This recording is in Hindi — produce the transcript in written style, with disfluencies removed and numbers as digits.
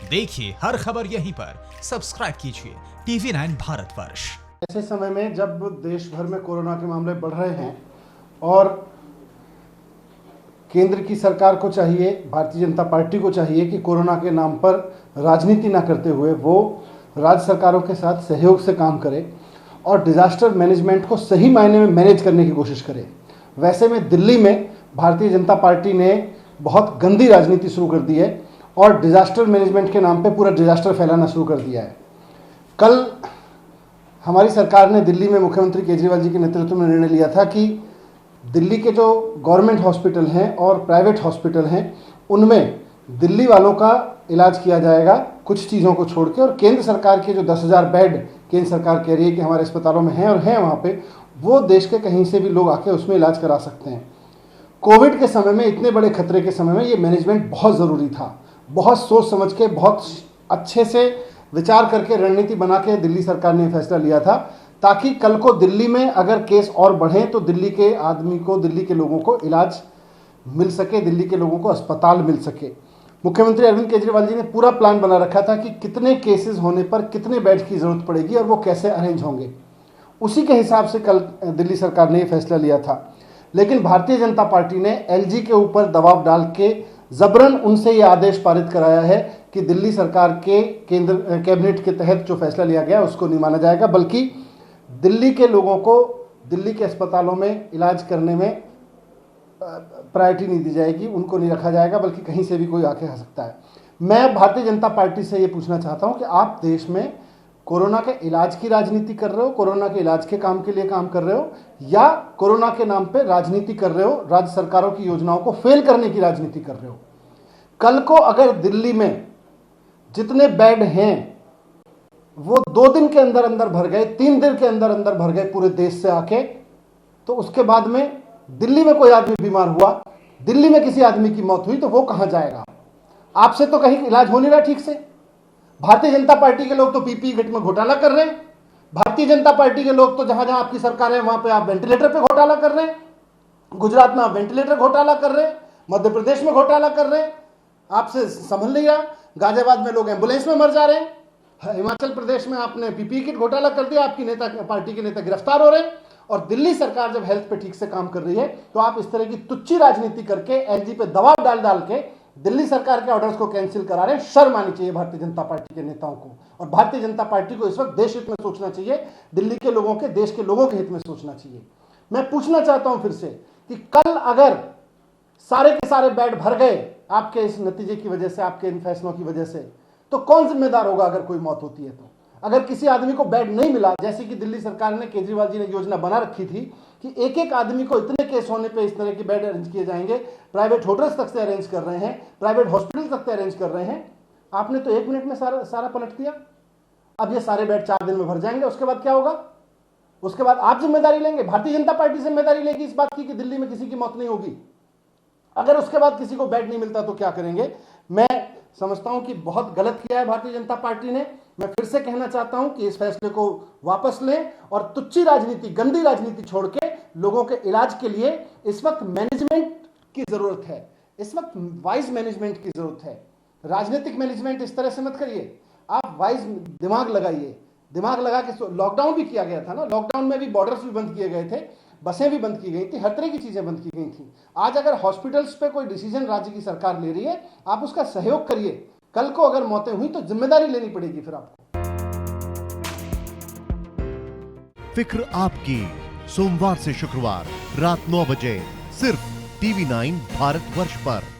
देखिए हर खबर यहीं पर, सब्सक्राइब कीजिए TV9 भारतवर्ष। ऐसे समय में जब देश भर में कोरोना के मामले बढ़ रहे हैं और केंद्र की सरकार को चाहिए, भारतीय जनता पार्टी को चाहिए कि कोरोना के नाम पर राजनीति ना करते हुए वो राज्य सरकारों के साथ सहयोग से काम करे और डिजास्टर मैनेजमेंट को सही मायने में मैनेज करने की कोशिश करे। वैसे में दिल्ली में भारतीय जनता पार्टी ने बहुत गंदी राजनीति शुरू कर दी है और डिजास्टर मैनेजमेंट के नाम पे पूरा डिजास्टर फैलाना शुरू कर दिया है। कल हमारी सरकार ने दिल्ली में मुख्यमंत्री केजरीवाल जी के नेतृत्व में निर्णय लिया था कि दिल्ली के जो गवर्नमेंट हॉस्पिटल हैं और प्राइवेट हॉस्पिटल हैं उनमें दिल्ली वालों का इलाज किया जाएगा कुछ चीज़ों को छोड़ के, और केंद्र सरकार के जो 10,000 बेड केंद्र सरकार कह रही है कि हमारे अस्पतालों में हैं और हैं वहाँ पे, वो देश के कहीं से भी लोग आके उसमें इलाज करा सकते हैं। कोविड के समय में, इतने बड़े खतरे के समय में ये मैनेजमेंट बहुत ज़रूरी था। बहुत सोच समझ के, बहुत अच्छे से विचार करके, रणनीति बना के दिल्ली सरकार ने फैसला लिया था ताकि कल को दिल्ली में अगर केस और बढ़े तो दिल्ली के आदमी को, दिल्ली के लोगों को इलाज मिल सके, दिल्ली के लोगों को अस्पताल मिल सके। मुख्यमंत्री अरविंद केजरीवाल जी ने पूरा प्लान बना रखा था कि कितने केसेस होने पर कितने बेड की ज़रूरत पड़ेगी और वो कैसे अरेंज होंगे। उसी के हिसाब से कल दिल्ली सरकार ने ये फैसला लिया था। लेकिन भारतीय जनता पार्टी ने एलजी के ऊपर दबाव डाल के जबरन उनसे ये आदेश पारित कराया है कि दिल्ली सरकार के केंद्र कैबिनेट के तहत जो फैसला लिया गया उसको नहीं माना जाएगा, बल्कि दिल्ली के लोगों को दिल्ली के अस्पतालों में इलाज करने में प्रायोरिटी नहीं दी जाएगी, उनको नहीं रखा जाएगा, बल्कि कहीं से भी कोई आके आ सकता है। मैं भारतीय जनता पार्टी से ये पूछना चाहता हूँ कि आप देश में कोरोना के इलाज की राजनीति कर रहे हो, कोरोना के इलाज के काम के लिए काम कर रहे हो, या कोरोना के नाम पे राजनीति कर रहे हो, राज्य सरकारों की योजनाओं को फेल करने की राजनीति कर रहे हो। कल को अगर दिल्ली में जितने बेड हैं वो 2 दिन के अंदर अंदर भर गए, 3 दिन के अंदर अंदर भर गए पूरे देश से आके, तो उसके बाद में दिल्ली में कोई आदमी बीमार हुआ, दिल्ली में किसी आदमी की मौत हुई, तो वो कहां जाएगा? आपसे तो कहीं इलाज हो नहीं रहा ठीक से। भारतीय जनता पार्टी के लोग तो पीपीई किट में घोटाला कर रहे हैं। भारतीय जनता पार्टी के लोग तो जहां जहां आपकी सरकार है वहां पे आप वेंटिलेटर पे घोटाला कर रहे हैं। गुजरात में आप वेंटिलेटर घोटाला कर रहे हैं, मध्य प्रदेश में घोटाला कर रहे हैं, आपसे संभल नहीं रहा। गाजियाबाद में लोग एम्बुलेंस में मर जा रहे हैं। हिमाचल प्रदेश में आपने पीपीई किट घोटाला कर दिया, आपकी नेता, पार्टी के नेता गिरफ्तार हो रहे हैं। और दिल्ली सरकार जब हेल्थ पे ठीक से काम कर रही है तो आप इस तरह की तुच्ची राजनीति करके एलजी पे दबाव डाल डाल के दिल्ली सरकार के ऑर्डर्स को कैंसिल करा रहे हैं। शर्म आनी चाहिए भारतीय जनता पार्टी के नेताओं को। और भारतीय जनता पार्टी को इस वक्त देश हित में सोचना चाहिए, दिल्ली के लोगों के, देश के लोगों के हित में सोचना चाहिए। मैं पूछना चाहता हूं फिर से कि कल अगर सारे के सारे बेड भर गए आपके इस नतीजे की वजह से, आपके इन फैसलों की वजह से, तो कौन जिम्मेदार होगा अगर कोई मौत होती है तो? अगर किसी आदमी को बेड नहीं मिला, जैसे कि दिल्ली सरकार ने, केजरीवाल जी ने योजना बना रखी थी कि एक एक आदमी को इतने केस होने पे इस तरह के बेड अरेंज किए जाएंगे, प्राइवेट होटल्स तक से अरेंज कर रहे हैं, प्राइवेट हॉस्पिटल तक से अरेंज कर रहे हैं, आपने तो 1 मिनट में सारा पलट दिया। अब ये सारे बेड 4 दिन में भर जाएंगे, उसके बाद क्या होगा? उसके बाद आप जिम्मेदारी लेंगे? भारतीय जनता पार्टी जिम्मेदारी लेगी इस बात की कि दिल्ली में किसी की मौत नहीं होगी? अगर उसके बाद किसी को बेड नहीं मिलता तो क्या करेंगे? मैं समझता हूं कि बहुत गलत किया है भारतीय जनता पार्टी ने। मैं फिर से कहना चाहता हूं कि इस फैसले को वापस लें और तुच्ची राजनीति, गंदी राजनीति छोड़ के लोगों के इलाज के लिए इस वक्त मैनेजमेंट की जरूरत है, इस वक्त वाइज मैनेजमेंट की जरूरत है। राजनीतिक मैनेजमेंट इस तरह से मत करिए, आप वाइज दिमाग लगाइए। दिमाग लगा के, लॉकडाउन भी किया गया था ना, लॉकडाउन में भी बॉर्डर्स भी बंद किए गए थे, बसें भी बंद की गई थी, हर तरह की चीजें बंद की गई थी। आज अगर हॉस्पिटल्स पे कोई डिसीजन राज्य की सरकार ले रही है, आप उसका सहयोग करिए। कल को अगर मौतें हुई तो जिम्मेदारी लेनी पड़ेगी फिर आपको। फिक्र आपकी, सोमवार से शुक्रवार रात 9 बजे सिर्फ TV9 भारतवर्ष पर।